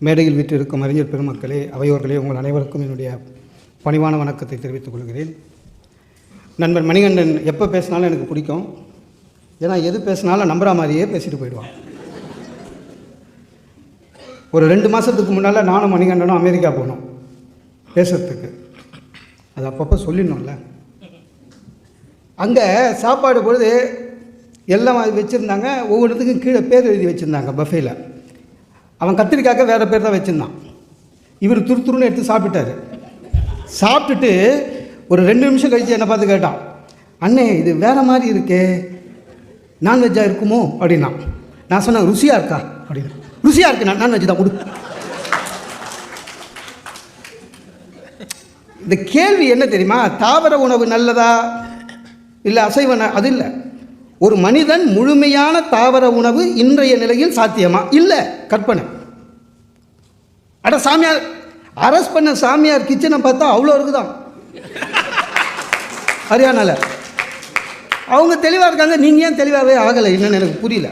மேடையில் வீற்றிருக்கும் அறிஞர் பெருமக்களே, அவையோர்களே, உங்கள் அனைவருக்கும் என்னுடைய பணிவான வணக்கத்தை தெரிவித்துக் கொள்கிறேன். நண்பர் மணிகண்டன் எப்போ பேசினாலும் எனக்கு பிடிக்கும். ஏன்னா எது பேசினாலும் நம்புற மாதிரியே பேசிட்டு போயிடுவான். ஒரு 2 மாதத்துக்கு முன்னால் நானும் மணிகண்டனும் அமெரிக்கா போனோம் பேசுறதுக்கு. அது அப்பப்போ சொல்லிடணும்ல. அங்கே சாப்பாடு பொழுது எல்லாம் வச்சுருந்தாங்க. ஒவ்வொருத்துக்கும் கீழே பேர் எழுதி வச்சுருந்தாங்க பஃபேல. அவன் கத்திரிக்காக்க வேறு பேர் தான் வச்சுருந்தான். இவர் துருத்துருன்னு எடுத்து சாப்பிட்டாரு. சாப்பிட்டுட்டு ஒரு 2 நிமிஷம் கழித்து என்னை பார்த்து கேட்டான், அண்ணே இது வேறு மாதிரி இருக்கே, நான்வெஜ்ஜாக இருக்குமோ அப்படின்னா. நான் சொன்னேன், ருசியாக இருக்கா அப்படின்னா. ருசியாக இருக்கு, நான்வெஜ் தான் கொடு. இந்த கேள்வி என்ன தெரியுமா? தாவர உணவு நல்லதா இல்லை அசைவ? அது இல்லை. ஒரு மனிதன் முழுமையான தாவர உணவு இன்றைய நிலையில் சாத்தியமா? இல்லை, கற்பனை. அட சாமியார் அரெஸ்ட் பண்ண சாமியார் கிச்சனை பார்த்தா அவ்வளோ இருக்குதான் ஹரியானால. அவங்க தெளிவாக இருக்காங்க, நீங்கள் ஏன் தெளிவாகவே ஆகலை? என்னன்னு எனக்கு புரியல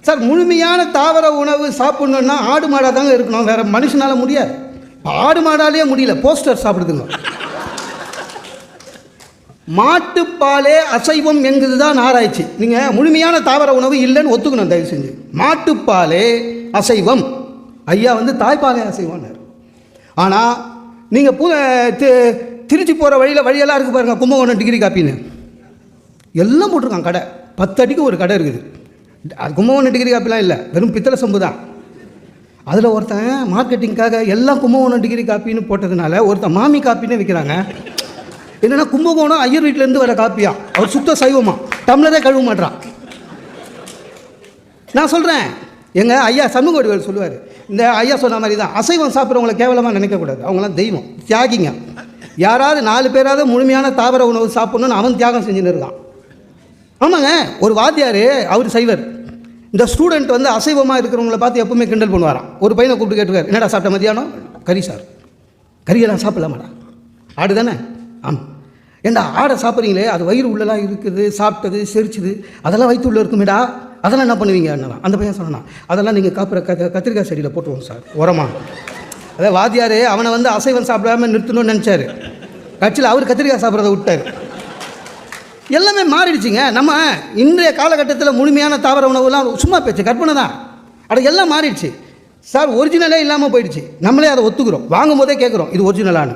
சார். முழுமையான தாவர உணவு சாப்பிட்ணுன்னா ஆடு மாடாக தாங்க இருக்கணும், வேறு மனுஷனால் முடியாது. ஆடு மாடாலேயே முடியல, போஸ்டர் சாப்பிடுதுங்க. மாட்டுப்பாலே அசைவம் என்கிறது தான் ஆராய்ச்சி. நீங்கள் முழுமையான தாவர உணவு இல்லைன்னு ஒத்துக்கணும் தயவு செஞ்சு. மாட்டுப்பாலே அசைவம், ஐயா தாய்ப்பாலே அசைவம்னார். ஆனால் நீங்கள் திருச்சி போகிற வழியெல்லாம் இருக்குது பாருங்கள், கும்பகோணம் டிகிரி காப்பின்னு எல்லாம் போட்டிருக்காங்க. கடை 10 அடிக்கு ஒரு கடை இருக்குது. அது கும்பகோணம் டிகிரி காப்பிலாம் இல்லை, வெறும் பித்தளை சம்பு தான். அதில் ஒருத்தன் மார்க்கெட்டிங்காக எல்லாம் கும்பகோணம் டிகிரி காப்பின்னு போட்டதுனால ஒருத்தன் மாமி காப்பின்னு விற்கிறாங்க. என்னென்னா கும்பகோணம் ஐயர் வீட்டிலேருந்து வர காப்பியா, அவர் சுத்த சைவமா, டம்ளரே கழுவ மாட்டான். நான் சொல்கிறேன், எங்கள் ஐயா சண்முகவடிவேல் சொல்லுவார், இந்த ஐயா சொன்ன மாதிரி தான், அசைவம் சாப்பிட்றவங்களை கேவலமாக நினைக்கக்கூடாது. அவங்களாம் தெய்வம், தியாகிங்க. யாராவது 4 பேராவது முழுமையான தாவர உணவு சாப்பிட்ணுன்னு அவன் தியாகம் செஞ்சுன்னு இருக்கான். ஆமாங்க, ஒரு வாத்தியார், அவர் சைவர். இந்த ஸ்டூடெண்ட் அசைவமாக இருக்கிறவங்களை பார்த்து எப்பவுமே கிண்டல் பண்ணுவாராம். ஒரு பையனை கூப்பிட்டு கேட்டுருக்காரு, என்னடா சாப்பிட்ட மதியானம்? கறி சார். கறியெல்லாம் சாப்பிடலாமாடா? ஆடு தானே? ஆமாம். ஏண்டா ஆடை சாப்பிட்றீங்களே, அது வயிறு உள்ளலாம் இருக்குது, சாப்பிட்டது செரிச்சுது, அதெல்லாம் வயிற்று உள்ள இருக்குமேடா, அதெல்லாம் என்ன பண்ணுவீங்க? என்னலாம் அந்த பையன் சொன்னான், அதெல்லாம் நீங்கள் கத்திரிக்காய் செடியில் போட்டுவோம் சார், உரமா. அதாவது வாத்தியார் அவனை அசைவம் சாப்பிடாமல் நிறுத்தணும்னு நினச்சார். கட்சியில் அவர் கத்திரிக்காய் சாப்பிட்றத விட்டார். எல்லாமே மாறிடுச்சுங்க. நம்ம இன்றைய காலகட்டத்தில் முழுமையான தாவர உணவுலாம் சும்மா பேச்சு, கற்பனை தான். அது எல்லாம் மாறிடுச்சு சார். ஒரிஜினலே இல்லாமல் போயிடுச்சு. நம்மளே அதை ஒத்துக்கிறோம், வாங்கும் போதே கேட்குறோம் இது ஒரிஜினலானு.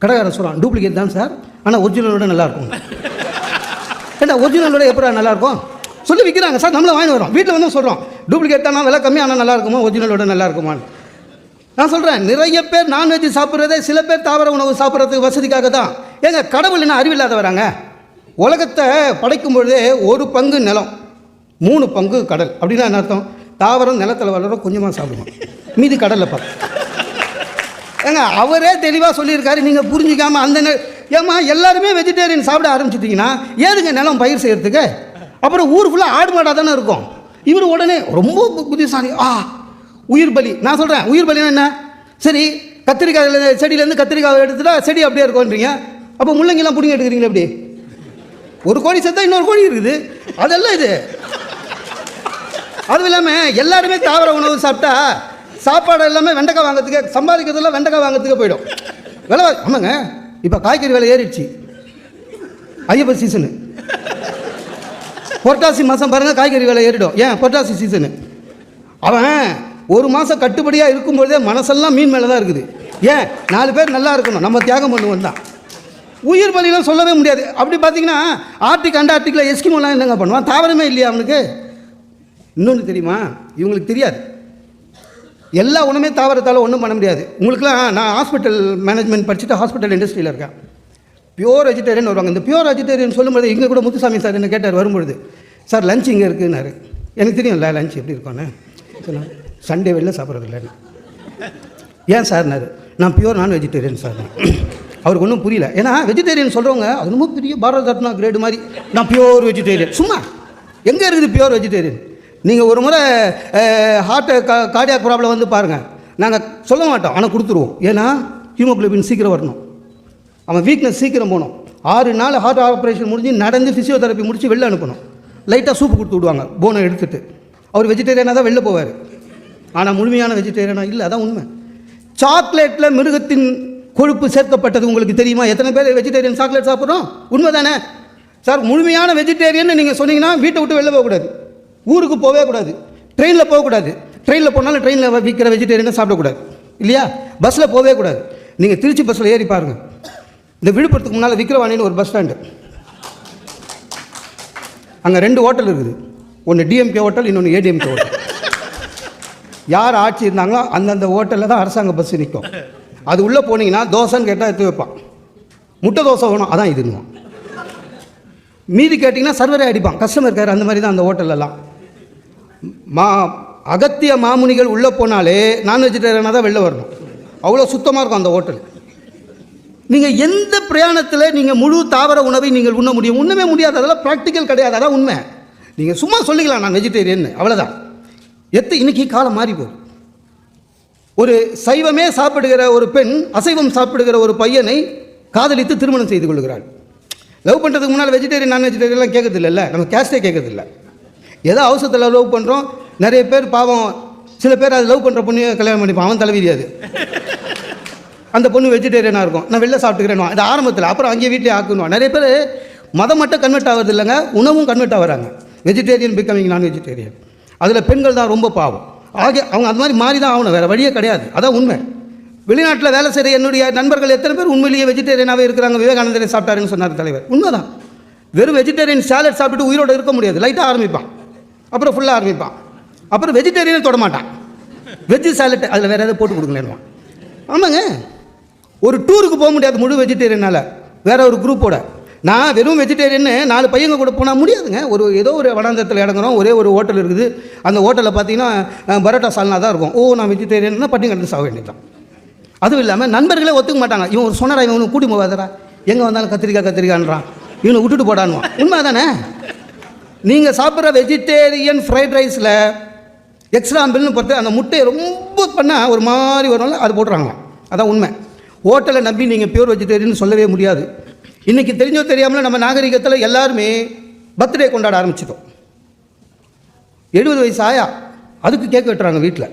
கடைக்காரன் சொல்கிறான், டூப்ளிகேட் தான் சார், ஆனால் ஒரிஜினலோட நல்லாயிருக்கும். ஏன்னா ஒரிஜினலோட எப்படா நல்லாயிருக்கும் சொல்லி விற்கிறாங்க சார். நம்மளை வாங்கி வரோம், வீட்டில் சொல்கிறோம் டூப்ளிகேட் தான், விலை கம்மி, ஆனால் நல்லா இருக்குமா, ஒரிஜினலோட நல்லா இருக்குமான்னு. நான் சொல்கிறேன், நிறைய பேர் நான்வெஜ் சாப்பிட்றதே சில பேர் தாவர உணவு சாப்பிட்றதுக்கு வசதிக்காக தான். ஏங்க கடவுள் என்ன அறிவில்லாத வராங்க? உலகத்தை படைக்கும் பொழுதே 1 பங்கு நிலம், 3 பங்கு கடல். அப்படின்னா என்ன அர்த்தம்? தாவரம் நிலத்தில் வளரும், கொஞ்சமாக சாப்பிடுவோம், மீதி கடலில் பார்த்து. ஏங்க அவரே தெளிவாக சொல்லியிருக்காரு, நீங்கள் புரிஞ்சிக்காமல் அந்த ஏமா எல்லாருமே வெஜிடேரியன் சாப்பிட ஆரம்பிச்சிட்டிங்கன்னா ஏதுங்க நிலம் பயிர் செய்கிறதுக்கு? அப்புறம் ஊர் ஃபுல்லாக ஆடு மாடாக தானே இருக்கும். இவர் உடனே ரொம்ப புத்திசாலி, உயிர் பலி. நான் சொல்கிறேன், உயிர் பலினா என்ன? சரி, கத்திரிக்காய் செடியிலேருந்து கத்திரிக்காய் எடுத்துட்டா செடி அப்படியே இருக்கும்ன்றீங்க, அப்போ முள்ளங்கிலாம் பிடிங்க எடுக்கிறீங்களா? எப்படி ஒரு கோழி செத்தா இன்னொரு கோழி இருக்குது, அதெல்லாம் இது. அதுவும் இல்லாமல் எல்லாருமே தாவர உணவு சாப்பிட்டா சாப்பாடு எல்லாமே வெண்டைக்காய் வாங்கிறதுக்கே, சம்பாதிக்கிறதுலாம் வெண்டைக்காய் வாங்கிறதுக்கே போயிடும். விலை ஆமாங்க, இப்போ காய்கறி விலை ஏறிடுச்சு. ஐயப்ப சீசனு, புரட்டாசி மாதம் பாருங்கள் காய்கறி விலை ஏறிடும். ஏன்? புரட்டாசி சீசனு. அவன் 1 மாதம் கட்டுப்படியாக இருக்கும்போதே மனசெல்லாம் மீன் மேலே தான் இருக்குது. ஏன்? 4 பேர் நல்லா இருக்கணும், நம்ம தியாகம் பண்ணுவோம் தான். உயிர் பலிலாம் சொல்லவே முடியாது. அப்படி பார்த்தீங்கன்னா ஆர்டிக் அண்டார்டிக்கில் எஸ்கிமோலாம் என்னங்க பண்ணுவான்? தாவரமே இல்லையா அவனுக்கு? இன்னொன்று தெரியுமா? இவங்களுக்கு தெரியாது. எல்லா உணவுமே தாவரத்தால் ஒன்றும் பண்ண முடியாது. உங்களுக்குலாம் நான் ஹாஸ்பிட்டல் மேனேஜ்மெண்ட் படிச்சுட்டு ஹாஸ்பிட்டல் இண்டஸ்ட்ரியில் இருக்கேன். பியூர் வெஜிடேரியன் வருவாங்க. இந்த பியூர் வெஜிடேரியன் சொல்லும்போது இங்கே கூட முத்துசாமி சார் என்ன கேட்டார் வரும்பொழுது, சார் லஞ்ச் இங்கே இருக்குன்னாரு. எனக்கு தெரியும்ல லஞ்ச் எப்படி இருக்கும்னு. சொன்னேன், சண்டே வெளில சாப்பிட்றது இல்லைன்னு. ஏன் சார்னாரு, நான் பியூர் நான் வெஜிடேரியன் சார். அவருக்கு ஒன்றும் புரியல. ஏன்னா வெஜிடேரியன் சொல்கிறவங்க அது ரொம்ப பெரிய பாரத ரத்னா கிரேடு மாதிரி, நான் பியூர் வெஜிடேரியன். சும்மா எங்கே இருக்குது பியூர் வெஜிடேரியன்? நீங்கள் ஒரு முறை ஹார்ட்டு கார்டியாக் ப்ராப்ளம் பாருங்கள், நாங்கள் சொல்ல மாட்டோம், ஆனால் கொடுத்துருவோம். ஏன்னா ஹீமோக்ளோபின் சீக்கிரம் வரணும், அவன் வீக்னஸ் சீக்கிரம் போகணும். 6 நாள் ஹார்ட் ஆப்ரேஷன் முடிஞ்சு நடந்து ஃபிசியோதெரப்பி முடித்து வெளில அனுப்பணும். லைட்டாக சூப்பு கொடுத்து விடுவாங்க போனை எடுத்துகிட்டு. அவர் வெஜிடேரியனாக தான் வெளில போவார். ஆனால் முழுமையான வெஜிடேரியனா இல்லை, அதான் உண்மை. சாக்லேட்டில் மிருகத்தின் கொழுப்பு சேர்க்கப்பட்டது உங்களுக்கு தெரியுமா? எத்தனை பேர் வெஜிடேரியன் சாக்லேட் சாப்பிட்றோம்? உண்மை தானே சார்? முழுமையான வெஜிடேரியன் நீங்கள் சொன்னீங்கன்னா வீட்டை விட்டு வெளில போகக்கூடாது, ஊருக்கு போகவே கூடாது, ட்ரெயினில் போகக்கூடாது. ட்ரெயினில் போனாலும் ட்ரெயினில் விற்கிற வெஜிடேரியனை சாப்பிடக்கூடாது இல்லையா? பஸ்ஸில் போகவே கூடாது. நீங்கள் திருச்சி பஸ்ஸில் ஏறி பாருங்கள், இந்த விழுப்புரத்துக்கு முன்னால் விக்கிரவாணின்னு ஒரு பஸ் ஸ்டாண்டு, அங்கே 2 ஹோட்டல் இருக்குது. ஒன்று டிஎம்கே ஹோட்டல், இன்னொன்று ஏடிஎம்கே ஹோட்டல். யார் ஆட்சி இருந்தாங்களோ அந்தந்த ஹோட்டலில் தான் அரசாங்க பஸ் நிற்கும். அது உள்ளே போனீங்கன்னா தோசைன்னு கேட்டால் எடுத்து வைப்பான், முட்டை தோசை வேணும், அதான் இதுன்னுவான். மீதி கேட்டிங்கன்னா சர்வரே அடிப்பான், கஸ்டமர் கேர். அந்த மாதிரி தான் அந்த ஹோட்டலெல்லாம். அகத்திய மாமுனிகள் உள்ளே போனாலே நான் வெஜிடேரியனாக தான் வெளில வரணும், அவ்வளோ சுத்தமாக இருக்கும் அந்த ஹோட்டல். நீங்கள் எந்த பிரயாணத்தில் நீங்கள் முழு தாவர உணவை நீங்கள் உண்ண முடியும்? உண்ணவே முடியாது, அதெல்லாம் ப்ராக்டிக்கல் கிடையாது, அதான் உண்மை. நீங்கள் சும்மா சொல்லிக்கலாம் நான் வெஜிடேரியன், அவ்வளோதான். இன்றைக்கி காலம் மாறி போகுது. ஒரு சைவமே சாப்பிடுகிற ஒரு பெண் அசைவம் சாப்பிடுகிற ஒரு பையனை காதலித்து திருமணம் செய்து கொள்கிறாள். லவ் பண்ணுறதுக்கு முன்னால் வெஜிடேரியன் நான் வெஜிடேரியன்லாம் கேட்கறதில்ல, நம்ம கேஸ்டே கேட்கறதில்ல. ஏதோ அவசரத்தில் லவ் பண்ணுறோம். நிறைய பேர் பாவம், சில பேர் அது லவ் பண்ணுற பொண்ணு கல்யாணம் பண்ணிப்பான், அவன் தலைவிதியாது. அந்த பொண்ணு வெஜிடேரியனாக இருக்கும், நான் வெளில சாப்பிட்டுக்கிறேன் இது ஆரம்பத்தில், அப்புறம் அங்கேயே வீட்டிலே ஆக்கணும். நிறைய பேர் மதம் மட்டும் கன்வெர்ட் ஆகிறது இல்லைங்க, உணவும் கன்வெர்ட் ஆகிறாங்க. வெஜிடேரியன் பிகமிங் நான் வெஜிடேரியன். அதில் பெண்கள் தான் ரொம்ப பாவம். அவங்க அது மாதிரி மாறி தான் ஆகணும், வேறு வழியே கிடையாது, அதான் உண்மை. வெளிநாட்டில் வேலை செய்கிற என்னுடைய நண்பர்கள் எத்தனை பேர் உண்மையிலேயே வெஜிடேரியனாகவே இருக்கிறாங்க? விவேகானந்தரை சாப்பிட்டாருன்னு சொன்னார் தலைவர், உண்மைதான். வெறும் வெஜிடேரியன் சாலட் சாப்பிட்டு உயிரோடு இருக்க முடியாது. லைட்டாக ஆரம்பிப்பான், அப்புறம் ஃபுல்லாக ஆரம்பிப்பான், அப்புறம் வெஜிடேரியனே தொடமாட்டான். வெஜ்ஜு சாலட் அதில் வேறு ஏதாவது போட்டு கொடுக்கலன்னுவான். ஆமாங்க, ஒரு டூருக்கு போக முடியாது முழு வெஜிடேரியனால், வேற ஒரு குரூப்போட. நான் வெறும் வெஜிடேரியன்னு 4 பையங்க கூட போனால் முடியாதுங்க. ஏதோ ஒரு வனாந்தரத்தில் இறங்குறோம், ஒரே ஒரு ஹோட்டல் இருக்குது, அந்த ஹோட்டலில் பார்த்தீங்கன்னா பரோட்டா சால்னா தான் இருக்கும். நான் வெஜிடேரியன்னா பட்டி கண்டு சாக வேண்டியதான். அதுவும் இல்லாமல் நண்பர்களே ஒத்துக்க மாட்டாங்க. இவன் ஒரு சொன்னரா, இவனு கூட்டி போவாதரா, எங்கே வந்தாலும் கத்திரிக்காய்ன்றான், இவனை விட்டுட்டு போடான்வான். உண்மை தானே? நீங்கள் சாப்பிட்ற வெஜிடேரியன் ஃப்ரைட் ரைஸில் எக்ஸாம்பிள்னு பார்த்து அந்த முட்டையை ரொம்ப பண்ணால் ஒரு மாதிரி வரும்ல, அது போட்டுறாங்களாம், அதான் உண்மை. ஹோட்டலை நம்பி நீங்கள் பியூர் வெஜிடேரியன் சொல்லவே முடியாது. இன்றைக்கி தெரிஞ்சோ தெரியாமல் நம்ம நாகரிகத்தில் எல்லாருமே பர்த்டே கொண்டாட ஆரம்பிச்சிட்டோம். 70 வயசு ஆயா அதுக்கு கேக் வெட்டுறாங்க வீட்டில்,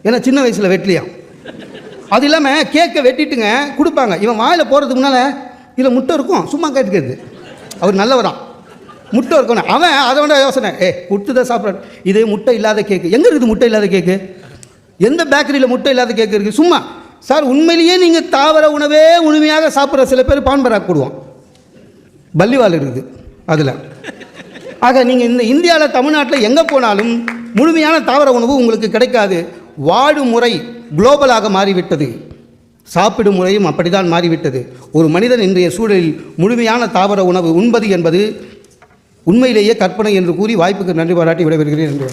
ஏன்னா சின்ன வயசில் வெட்டலையாம். அது இல்லாமல் கேக்கை வெட்டிட்டுங்க கொடுப்பாங்க. இவன் வாயில் போகிறதுக்கு முன்னால் இதில் முட்டை இருக்கும், சும்மா கேட்டுக்கிறது. அவர் நல்லவரான், முட்டை இருக்கணும். அவன் அதோட யோசனை, கொடுத்து தான் சாப்பிட்றான். இது முட்டை இல்லாத கேக்கு எங்கே இருக்குது? முட்டை இல்லாத கேக்கு எந்த பேக்கரியில் முட்டை இல்லாத கேக்கு இருக்குது? சும்மா சார், உண்மையிலேயே நீங்கள் தாவர உணவே முழுமையாக சாப்பிட்ற சில பேர் பான் பராக் போடுவோம், பல்லிவால் இருக்குது அதில். ஆக நீங்கள் இந்த இந்தியாவில் தமிழ்நாட்டில் எங்கே போனாலும் முழுமையான தாவர உணவு உங்களுக்கு கிடைக்காது. வாழும் முறை குளோபலாக மாறிவிட்டது, சாப்பிடும் முறையும் அப்படித்தான் மாறிவிட்டது. ஒரு மனிதன் இன்றைய சூழலில் முழுமையான தாவர உணவு உண்பது என்பது உண்மையிலேயே கற்பனை என்று கூறி வாய்ப்புக்கு நன்றி பாராட்டி விடைபெறுகிறேன் என்று